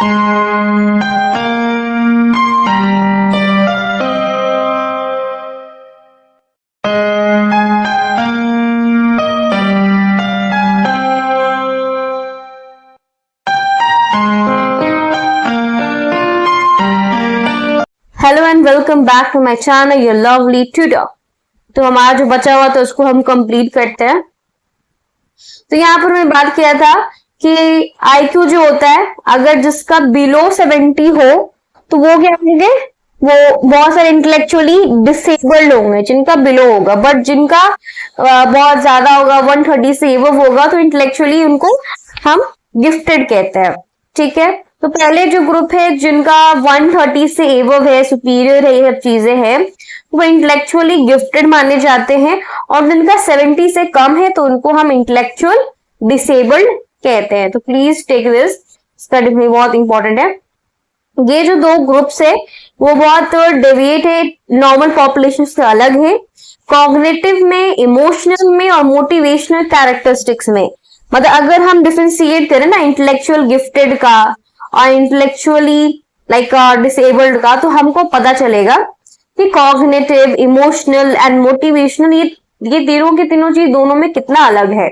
Hello and welcome back to my channel your lovely tutor. तो हमारा जो बचा हुआ था उसको हम कंप्लीट करते हैं। तो यहाँ पर मैं बात किया था कि आईक्यू जो होता है, अगर जिसका बिलो 70 हो तो वो क्या होंगे, वो बहुत सारे इंटेलेक्चुअली डिसेबल्ड होंगे जिनका बिलो होगा, बट जिनका बहुत ज्यादा होगा 130 से एबव होगा तो इंटेलेक्चुअली उनको हम गिफ्टेड कहते हैं। ठीक है, तो पहले जो ग्रुप है जिनका 130 से एबव है, सुपीरियर है, ये सब चीजें हैं, वो इंटेलेक्चुअली गिफ्टेड माने जाते हैं, और जिनका 70 से कम है तो उनको हम इंटेलेक्चुअल डिसेबल्ड कहते हैं। तो प्लीज टेक दिस, इसका बहुत इंपॉर्टेंट है। ये जो दो ग्रुप्स है वो बहुत डेविएट है, नॉर्मल पॉपुलेशन से अलग है, कॉग्निटिव में, इमोशनल में और मोटिवेशनल कैरेक्टरिस्टिक्स में। मतलब अगर हम डिफरेंशिएट करें ना इंटेलेक्चुअल गिफ्टेड का और इंटेलेक्चुअली लाइक डिसेबल्ड का, तो हमको पता चलेगा कि कॉग्निटिव, इमोशनल एंड मोटिवेशनल ये तीनों के तीनों चीज दोनों में कितना अलग है।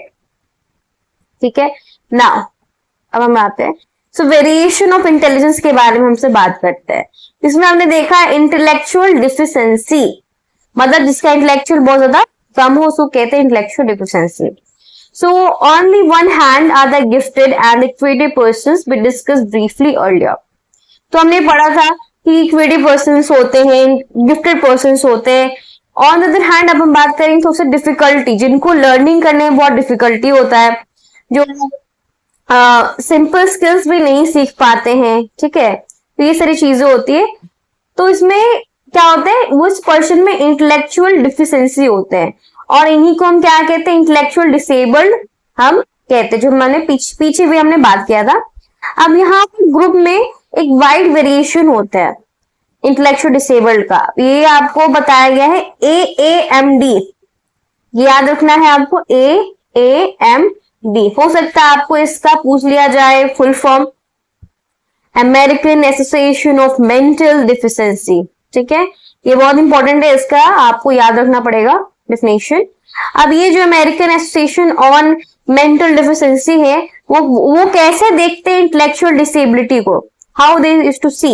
ठीक है, नाउ अब हम आते हैं सो वेरिएशन ऑफ इंटेलिजेंस के बारे में हमसे बात करते हैं। इसमें हमने देखा इंटेलेक्चुअल डिफिशिएंसी, मतलब जिसका इंटेलेक्चुअल बहुत ज्यादा कम हो उसको कहते हैं intellectual deficiency. So only one hand are the gifted and equated persons we discussed briefly earlier. तो हमने पढ़ा था कि equated persons होते हैं, gifted persons होते हैं। On the other hand अब हम बात करेंगे तो उससे डिफिकल्टी, जिनको लर्निंग करने में बहुत डिफिकल्टी होता है, जो सिंपल स्किल्स भी नहीं सीख पाते हैं। ठीक है, तो ये सारी चीजें होती है। तो इसमें क्या होता है, उस पर्सन में इंटेलेक्चुअल डिफिशिएंसी होते हैं, और इन्हीं को हम क्या कहते हैं, इंटेलेक्चुअल डिसेबल्ड हम कहते हैं, जो मैंने पीछे भी हमने बात किया था। अब यहाँ पर ग्रुप में एक वाइड वेरिएशन होता है इंटेलेक्चुअल डिसेबल्ड का, ये आपको बताया गया है AAMD, याद रखना है आपको, AAMD। हो सकता है आपको इसका पूछ लिया जाए full form, American association of mental deficiency. ठीक है, ये बहुत इंपॉर्टेंट है, इसका आपको याद रखना पड़ेगा डेफिनेशन। अब ये जो American association on mental deficiency है, वो कैसे देखते हैं इंटेलेक्चुअल डिसेबिलिटी को, हाउ दे यूज्ड टू सी।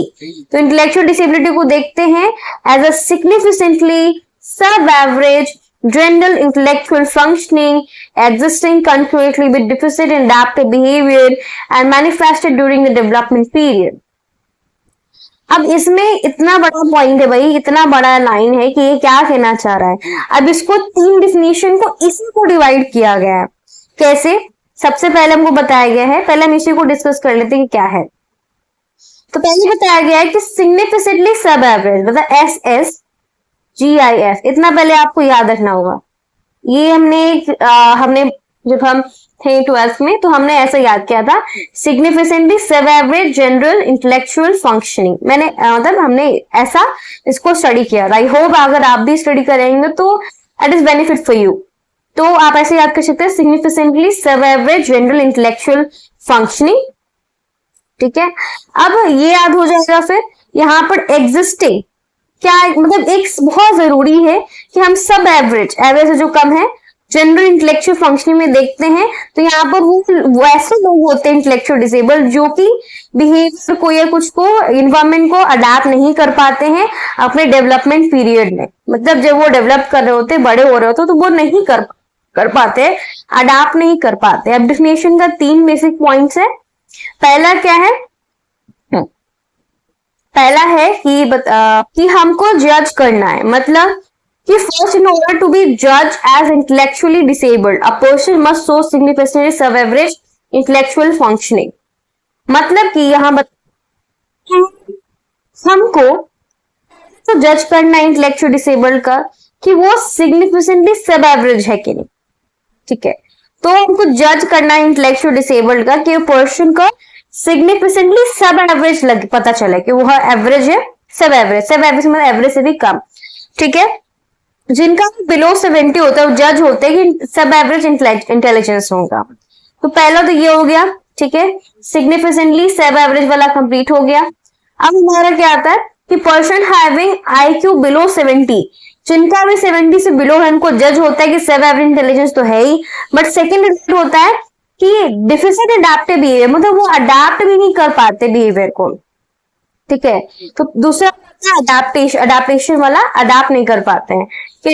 तो इंटेलेक्चुअल डिसेबिलिटी को देखते हैं एज अ सिग्निफिकेंटली सब average general intellectual functioning existing concurrently with deficit in adaptive behavior and manifested during the development period. अब इसमें इतना बड़ा पॉइंट है भाई, इतना बड़ा लाइन है कि ये क्या कहना चाह रहा है। अब इसको तीन डिफिनेशन को इसी को डिवाइड किया गया है। कैसे, सबसे पहले हमको बताया गया है, पहले हम इसी को डिस्कस कर लेते हैं कि क्या है। तो पहले बताया गया है कि सिग्निफिकेंटली सब एवरेज, मतलब SSGIF, इतना पहले आपको याद रखना होगा। ये हमने जब हम थे 12th में तो हमने ऐसा याद किया था, सिग्निफिकेंटली सब एवरेज जनरल इंटेलेक्चुअल फंक्शनिंग। मैंने मतलब हमने ऐसा इसको स्टडी किया था। आई होप अगर आप भी स्टडी करेंगे तो it is benefit for you. तो आप ऐसे याद कर सकते हैं, सिग्निफिकेंटली सब एवरेज जनरल इंटेलेक्चुअल फंक्शनिंग। ठीक है, अब ये याद हो जाएगा। फिर यहाँ पर एग्जिस्टिंग क्या, मतलब एक बहुत जरूरी है कि हम सब एवरेज से जो कम है जनरल इंटेलेक्चुअल फंक्शनिंग में देखते हैं। तो यहाँ पर वो ऐसे लोग होते हैं इंटेलेक्चुअल डिसेबल जो कि बिहेवियर को या कुछ को, इन्वायरमेंट को अडेप्ट नहीं कर पाते हैं अपने डेवलपमेंट पीरियड में। मतलब जब वो डेवलप कर रहे होते, बड़े हो रहे होते, तो वो नहीं कर पाते, अडेप्ट नहीं कर पाते। अब डेफिनेशन का 3 बेसिक पॉइंट्स है। पहला क्या है, पहला है कि हमको जज करना है, मतलब कि first in order to be जज as intellectually disabled a person must show significantly subaverage intellectual functioning. मतलब कि यहाँ हमको तो जज करना है इंटेलेक्चुअल डिसेबल्ड का कि वो सिग्निफिकेंटली सब एवरेज है कि नहीं। ठीक है, तो हमको जज करना है इंटेलेक्चुअल डिसेबल्ड का कि पर्सन का सिग्निफिकेंटली सब एवरेज पता चले कि वो एवरेज है, सब एवरेज मतलब एवरेज से भी कम। ठीक है, जिनका बिलो 70 होता है वो जज होते हैं कि सब एवरेज इंटेलिजेंस होगा। तो पहला तो ये हो गया ठीक है, सिग्निफिकेंटली सब एवरेज वाला कंप्लीट हो गया। अब हमारा क्या आता है कि पर्सन हैविंग IQ बिलो 70, जिनका भी 70 से बिलो है उनको जज होता है कि सब एवरेज इंटेलिजेंस तो है ही, बट सेकंड रिजल्ट होता है कि डिफिसिट अडेप्टिव बिहेवियर, मतलब वो अडेप्ट भी नहीं कर पाते बिहेवियर को, ठीक है। तो दूसरा अडेप्टेशन वाला अडेप्ट नहीं कर पाते हैं कि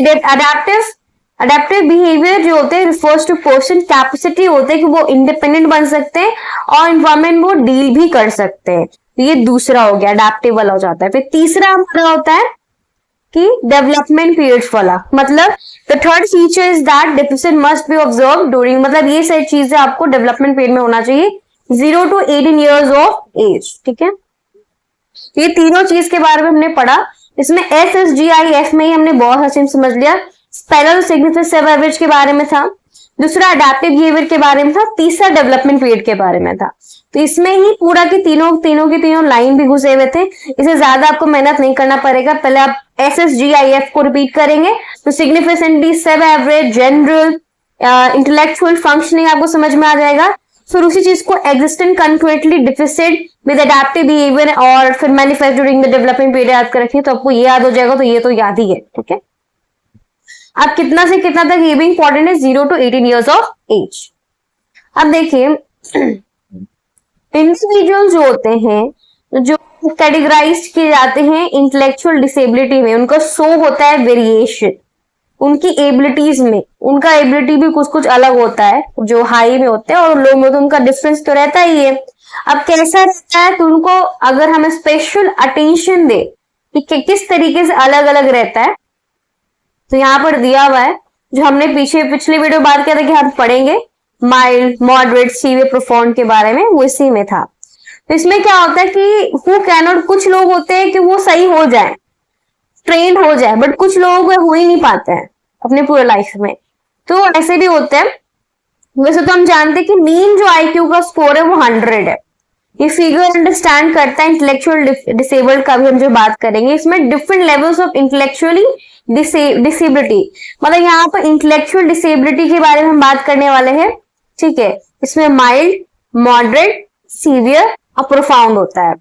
अडेप्टिव बिहेवियर जो होते हैं रिफर्स टू पर्सन कैपेसिटी होते हैं कि वो इंडिपेंडेंट बन सकते हैं और इन्वायरमेंट वो डील भी कर सकते हैं। तो ये दूसरा हो गया, अडेप्टिव वाला हो जाता है। फिर तीसरा हमारा होता है कि डेवलपमेंट पीरियड वाला, मतलब the third feature is that deficit must be observe during, मतलब ये सारी चीजें आपको डेवलपमेंट पीरियड में होना चाहिए 0 to 18 years ऑफ एज, ठीक है। ये तीनों चीज के बारे में हमने पढ़ा। इसमें SSGIF में ही हमने बहुत अच्छे से समझ लिया। पहला तो सिग्निफिकेंट सब एवरेज के बारे में था, दूसरा अडेप्टिव बिहेवियर के बारे में था, तीसरा डेवलपमेंट पीरियड के बारे में था। तो इसमें ही पूरा की तीनों लाइन भी घुसे हुए थे। इसे ज्यादा आपको मेहनत नहीं करना पड़ेगा। पहले आप SSGIF को रिपीट करेंगे तो सिग्निफिकेंटली सब एवरेज, जनरल, इंटेलेक्चुअल फंक्शनिंग आपको समझ में आ जाएगा। फिर उसी चीज को existent concretely deficit with adaptive behaviour और फिर manifest during the development period याद कर रखिए तो आपको ये याद हो जाएगा। तो ये तो याद ही है, ठीक है। अब कितना से कितना तक ये भी इंपॉर्टेंट है, 0 to 18 years ऑफ एज। अब देखिए इंडिविजुअल जो होते हैं, जो कैटेगराइज किए जाते हैं इंटेलेक्चुअल डिसेबिलिटी में, उनका शो होता है वेरिएशन उनकी एबिलिटीज में। उनका एबिलिटी भी कुछ कुछ अलग होता है, जो हाई में होते हैं और लो में, तो उनका डिफरेंस तो रहता ही है। अब कैसा रहता है, तो उनको अगर हमें स्पेशल अटेंशन दे कि किस तरीके से अलग अलग रहता है, तो यहाँ पर दिया हुआ है, जो हमने पिछले वीडियो बात किया था कि हम पढ़ेंगे माइल्ड, मॉडरेट, सीवियर, प्रोफाउंड के बारे में, वो इसी में था। तो इसमें क्या होता है कि हु कैनॉट, कुछ लोग होते हैं कि वो सही हो जाए, ट्रेंड हो जाए, बट कुछ लोग हो ही नहीं पाते हैं अपने पूरे लाइफ में। तो ऐसे भी होते हैं। वैसे तो हम जानते हैं कि मीन जो IQ का स्कोर है वो 100 है। ये फिगर अंडरस्टैंड करता है इंटेलेक्चुअल डिसेबल्ड का भी हम जो बात करेंगे। इसमें different levels of intellectually disability, मतलब यहाँ पर इंटेलेक्चुअल डिसेबिलिटी के बारे में हम बात करने वाले हैं, ठीक है। इसमें माइल्ड, मॉडरेट, सीवियर और प्रोफाउंड होता है।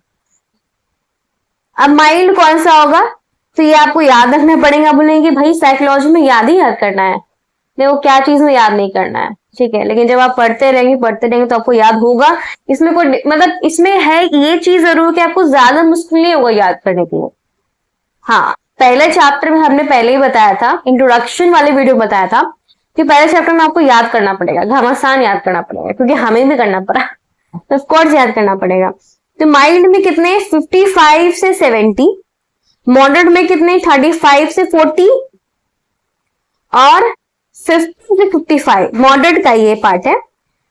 अब माइल्ड कौन सा होगा, तो ये आपको याद रखना पड़ेगा। बोलेंगे भाई साइकोलॉजी में याद ही याद करना है, देखो क्या चीज में याद नहीं करना है, ठीक है। लेकिन जब आप पढ़ते रहेंगे तो आपको याद होगा। इसमें कोई मतलब इसमें है ये चीज जरूर कि आपको ज्यादा मुश्किल नहीं होगा याद करने के लिए। हाँ, पहले चैप्टर में हमने पहले ही बताया था, इंट्रोडक्शन वाले वीडियो बताया था कि पहले चैप्टर में आपको याद करना पड़ेगा, घमासान याद करना पड़ेगा, क्योंकि हमें भी करना पड़ा, तो ऑफकोर्स याद करना पड़ेगा। तो माइल्ड में कितने, 55 से 70, मॉडरेट में कितने, 35 से 40 और 50 से 55, मॉडरेट का ये पार्ट है।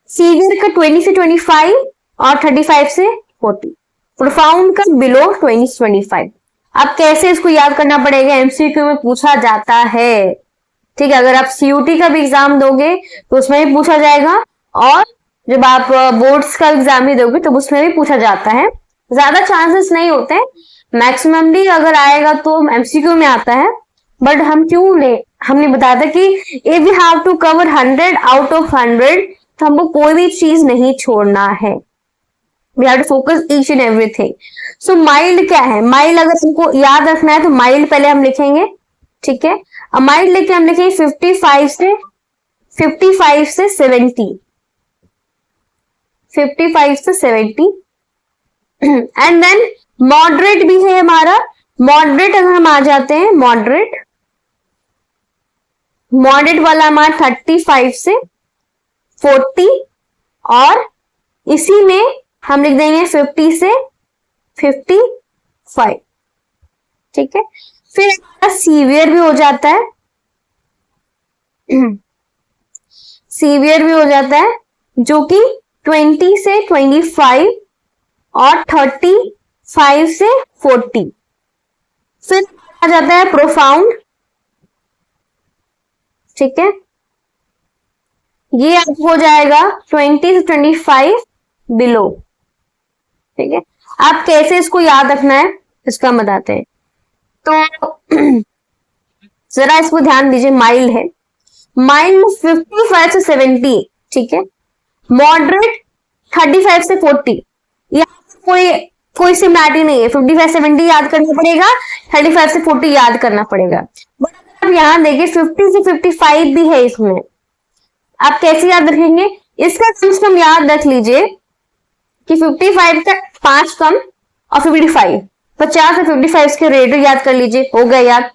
सीवियर का 20 से 25 और 35 से 40, प्रोफाउंड का बिलो 20 से 25। अब कैसे इसको याद करना पड़ेगा, MCQ में पूछा जाता है, ठीक है। अगर आप CUT का भी एग्जाम दोगे तो उसमें भी पूछा जाएगा, और जब आप बोर्ड्स का एग्जाम भी दोगे तो उसमें भी पूछा जाता है। ज्यादा चांसेस नहीं होते हैं, मैक्सिममली अगर आएगा तो MCQ में आता है। बट हम क्यों ले, हमने बताया था कि if we have to cover 100 out of 100, तो हमको कोई भी चीज नहीं छोड़ना है। We have to focus each and everything. So mild क्या है, माइल्ड अगर हमको याद रखना है तो माइल्ड पहले हम लिखेंगे, ठीक है। अब माइल्ड लेके हम लिखेंगे 55 से 70, 55 से 70। एंड देन मॉडरेट भी है हमारा। मॉडरेट अगर हम आ जाते हैं, मॉडरेट वाला हमारा 35 से 40, और इसी में हम लिख देंगे 50 से 55, ठीक है। फिर सीवियर भी हो जाता है, सीवियर भी हो जाता है, जो कि 20 से 25 और 35 से 40। फिर आ जाता है प्रोफाउंड, ठीक है। ये अब हो जाएगा 20 से 25 बिलो, ठीक है। आप कैसे इसको याद रखना है इसका हम बताते हैं। तो जरा इसको ध्यान दीजिए, माइल्ड है, माइल्ड 55 से 70, ठीक है। मॉडरेट 35 से 40, यहाँ कोई सिमिलैरिटी नहीं है। 55 70 याद करना पड़ेगा, 35 से 40 याद करना पड़ेगा। बट अगर आप यहाँ देखिए 50 से 55 भी है इसमें, आप कैसे याद रखेंगे? इसका कम से कम याद रख लीजिए कि 55 का 5 कम और 55, 50 से 55 के रेट याद कर लीजिए, हो गया याद।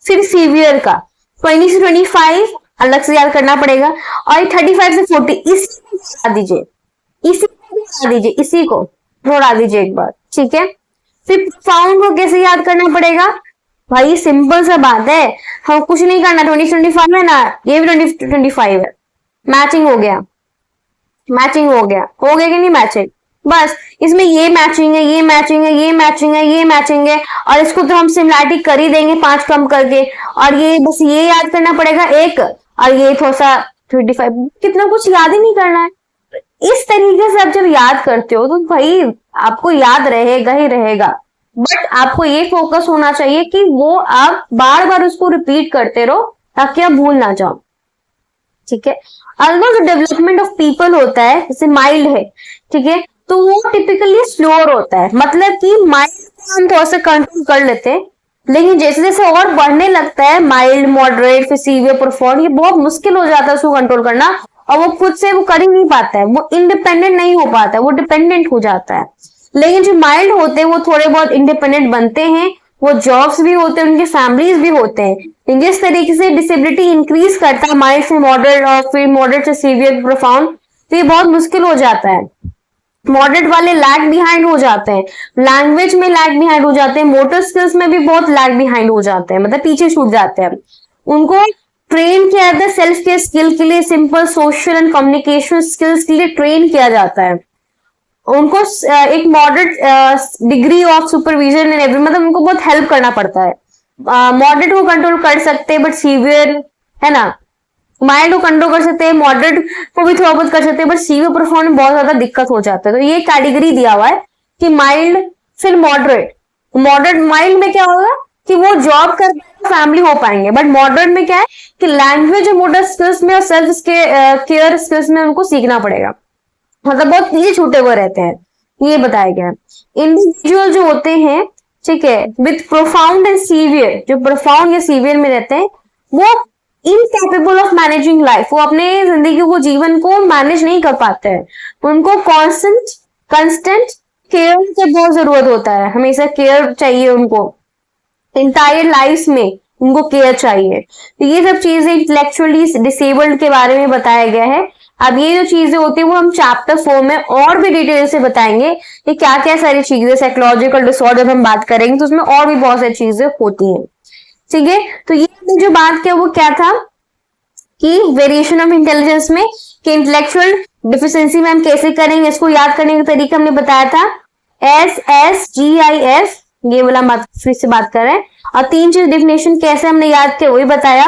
फिर सीवियर का 20 से 25 अलग से याद करना पड़ेगा, और 35 से 40 इसी को हटा दीजिए, इसी को हटा दीजिए, इसी को हटा दीजिए एक बार, ठीक है। फिर प्रोफाउंड को कैसे याद करना पड़ेगा? भाई सिंपल सा बात है, हम कुछ नहीं करना, 20-25 है ना, ये भी 20-25 है, मैचिंग हो गया, मैचिंग हो गया कि नहीं मैचिंग? बस इसमें ये मैचिंग है, ये मैचिंग है, ये मैचिंग है, ये मैचिंग है, और इसको तो हम सिमिलैरिटी कर ही देंगे 5 कम करके, और ये बस ये याद करना पड़ेगा एक, और ये थोड़ा सा 35, कितना कुछ याद ही नहीं करना है। इस तरीके से आप जब याद करते हो तो भाई आपको याद रहेगा ही रहेगा, बट आपको ये फोकस होना चाहिए कि वो आप बार बार उसको रिपीट करते रहो ताकि आप भूल ना जाओ, ठीक है। अलग जो डेवलपमेंट ऑफ पीपल होता है, जैसे माइल्ड है, ठीक है, तो वो टिपिकली स्लोअर होता है, मतलब कि माइल्ड को हम थोड़ा सा कंट्रोल कर लेते हैं, लेकिन जैसे जैसे और बढ़ने लगता है माइल्ड, मॉडरेट, फिर सीवियर, प्रोफाउंड, ये बहुत मुश्किल हो जाता है उसको कंट्रोल करना, और वो खुद से वो कर ही नहीं पाता है, वो इंडिपेंडेंट नहीं हो पाता है, वो डिपेंडेंट हो जाता है। लेकिन जो माइल्ड होते हैं वो थोड़े बहुत इंडिपेंडेंट बनते हैं, वो जॉब्स भी होते हैं, उनके फैमिलीज भी होते हैं। जिस तरीके से डिसेबिलिटी इंक्रीज करता है माइल्ड से मॉडरेट और फिर मॉडरेट से सीवियर, प्रोफाउंड, तो ये बहुत मुश्किल हो जाता है। मॉडरेट वाले लैग बिहाइंड हो जाते हैं, लैंग्वेज में लैग बिहाइंड हो जाते हैं, मोटर स्किल्स में भी बहुत लैग बिहाइंड हो जाते हैं, मतलब पीछे छूट जाते हैं। उनको ट्रेन किया जाता है सेल्फ केयर स्किल के लिए, simple social and communication skills के लिए ट्रेन किया जाता है। उनको एक moderate degree of supervision and every, मतलब उनको बहुत हेल्प करना पड़ता है। मॉडरेट को कंट्रोल कर सकते हैं बट सीवियर, है ना, माइल्ड को कंट्रोल कर सकते हैं, मॉडरेट को भी थोड़ा बहुत कर सकते हैं, बट सीवियर प्रोफाउंड में बहुत ज्यादा दिक्कत हो जाता है। तो ये कैटेगरी दिया हुआ है कि माइल्ड फिर मॉडरेट। माइल्ड में क्या होगा कि वो जॉब कर फैमिली हो पाएंगे, बट मॉडरेट में क्या है कि लैंग्वेज और मोटर स्किल्स में और सेल्फ केयर स्किल्स में उनको सीखना पड़ेगा, मतलब बहुत पीछे छूटे हुए रहते हैं, ये बताया गया। इंडिविजुअल जो होते हैं, ठीक है, विथ प्रोफाउंड एंड सीवियर, जो प्रोफाउंड या सीवियर में रहते हैं, वो इनकेपेबल ऑफ मैनेजिंग लाइफ, वो अपने जिंदगी को, जीवन को मैनेज नहीं कर पाते हैं। उनको कंस्टेंट केयर की बहुत जरूरत होता है, हमेशा केयर चाहिए उनको, इंटायर लाइफ में उनको केयर चाहिए। तो ये सब चीजें इंटेलेक्चुअली डिसेबल्ड के बारे में बताया गया है। अब ये जो चीजें होती है वो हम चैप्टर 4 में और भी डिटेल से बताएंगे कि क्या क्या सारी चीजें, साइकोलॉजिकल डिसऑर्डर हम बात करेंगे तो उसमें और भी बहुत सारी चीजें होती हैं, ठीक है। तो ये जो बात किया वो क्या था कि वेरिएशन ऑफ इंटेलिजेंस में कि इंटेलेक्चुअल डिफिशिएंसी में हम कैसे करेंगे, इसको याद करने का तरीका हमने बताया था, SSGIF, ये वाला बात फिर से बात कर रहे हैं। और 3 चीज डेफिनेशन कैसे हमने याद किया वही बताया।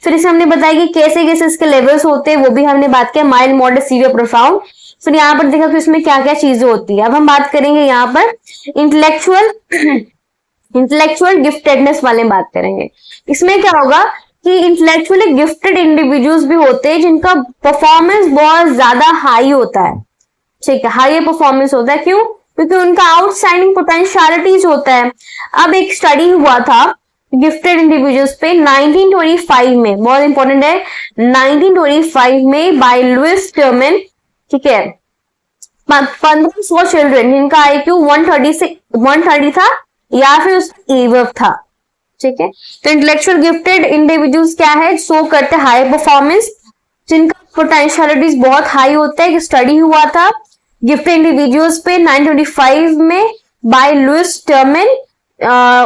फिर इसे हमने बताया कि कैसे कैसे इसके लेवल्स होते हैं, वो भी हमने बात किया, माइल्ड, मॉडरेट, सीवियर, प्रोफाउंड। फिर यहाँ पर देखा कि इसमें क्या क्या चीजें होती है। अब हम बात करेंगे यहाँ पर इंटेलेक्चुअल गिफ्टेडनेस वाले बात करेंगे। इसमें क्या होगा कि इंटेलेक्चुअली गिफ्टेड इंडिविजुअल्स भी होते हैं जिनका परफॉर्मेंस बहुत ज्यादा हाई होता है, ठीक है, हाई परफॉर्मेंस होता है। क्यों? क्योंकि उनका आउटस्टैंडिंग पोटेंशियलिटीज होता है। अब एक स्टडी हुआ था गिफ्टेड इंडिविजुअल्स पे 1925 में, बहुत इंपॉर्टेंट है, 1925 में बाय लुइस टर्मेन, ठीक है, 1500 चिल्ड्रन जिनका IQ 130 था या फिर उसका एवव था, ठीक है। तो इंटेलेक्चुअल गिफ्टेड इंडिविजुअल्स क्या है, शो करते हाई परफॉर्मेंस, जिनका पोटेंशियलिटीज बहुत हाई होता है। स्टडी हुआ था गिफ्टेड इंडिविजुअल्स पे 1925 में बाय लुइस टर्मेन,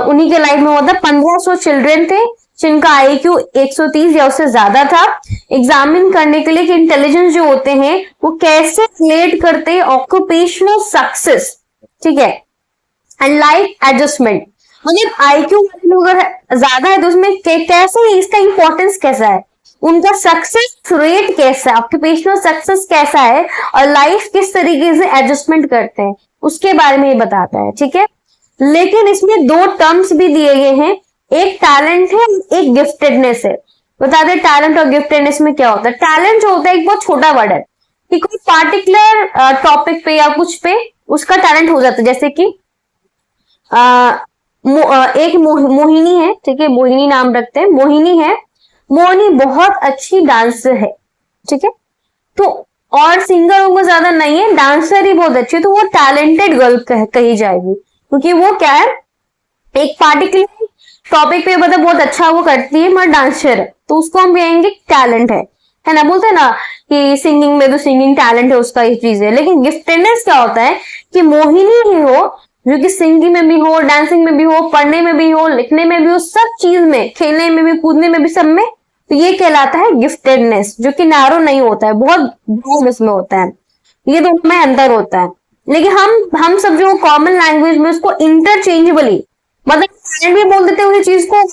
उन्हीं के लाइफ में हुआ था। 1500 चिल्ड्रन थे जिनका IQ 130 या उससे ज्यादा था, एग्जामिन करने के लिए कि इंटेलिजेंस जो होते हैं वो कैसे रिलेट करते हैं ऑक्यूपेशनल सक्सेस, ठीक है, एंड लाइफ एडजस्टमेंट। मतलब IQ अगर ज्यादा है तो उसमें कैसे, इसका इंपॉर्टेंस कैसा है, उनका सक्सेस रेट कैसा है, ऑक्यूपेशनल सक्सेस कैसा है, और लाइफ किस तरीके से एडजस्टमेंट करते हैं, उसके बारे में ये बताता है, ठीक है। लेकिन इसमें 2 टर्म्स भी दिए गए हैं, एक टैलेंट है, एक गिफ्टेडनेस है। बता दें टैलेंट और गिफ्टेडनेस में क्या होता है। टैलेंट जो होता है एक बहुत छोटा वर्ड है, कि कोई पार्टिकुलर टॉपिक पे या कुछ पे उसका टैलेंट हो जाता है। जैसे कि एक मोहिनी है, ठीक है, मोहिनी नाम रखते हैं, मोहिनी है, मोहिनी बहुत अच्छी डांसर है, ठीक है, तो और सिंगर उनको ज्यादा नहीं है, डांसर ही बहुत अच्छी है, तो वो टैलेंटेड गर्ल कही जाएगी, क्योंकि वो क्या है, एक पार्टिकुलर टॉपिक पे मतलब बहुत अच्छा वो करती है, मगर डांसर है, तो उसको हम कहेंगे टैलेंट है ना। बोलते हैं ना कि सिंगिंग में तो सिंगिंग टैलेंट है उसका, ये चीज है। लेकिन गिफ्टेडनेस क्या होता है कि मोहिनी ही हो जो कि सिंगिंग में भी हो, डांसिंग में भी हो, पढ़ने में भी हो, लिखने में भी हो, सब चीज में, खेलने में भी, कूदने में भी, सब में, तो ये कहलाता है गिफ्टेडनेस, जो कि नैरो नहीं होता है, बहुत बहुत इसमें होता है, ये दोनों में अंतर होता है। लेकिन हम सब जो कॉमन लैंग्वेज में उसको इंटरचेंजेबली मतलब टैलेंट भी बोल देते हैं उसी चीज को,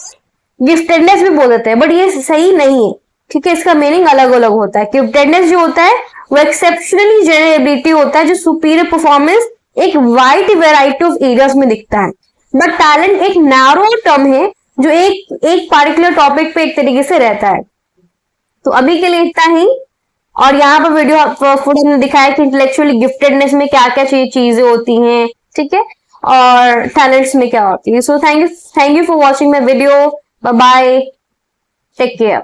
गिफ्टेडनेस भी बोल देते हैं, बट ये सही नहीं है, ठीक है, इसका मीनिंग अलग अलग होता है। गिफ्टेडनेस जो होता है वो एक्सेप्शनली जनरल एबिलिटी होता है, जो सुपीरियर परफॉर्मेंस एक वाइड वैरायटी ऑफ एरियाज में दिखता है। बट टैलेंट एक नैरो टर्म है जो एक पार्टिकुलर टॉपिक पे एक तरीके से रहता है। तो अभी के लिए इतना ही। और यहाँ पर वीडियो फुटेज में दिखाया कि इंटेलेक्चुअली गिफ्टेडनेस में क्या क्या चीजें होती हैं, ठीक है, और टैलेंट्स में क्या होती है। So thank you for watching my video. Bye bye, take care.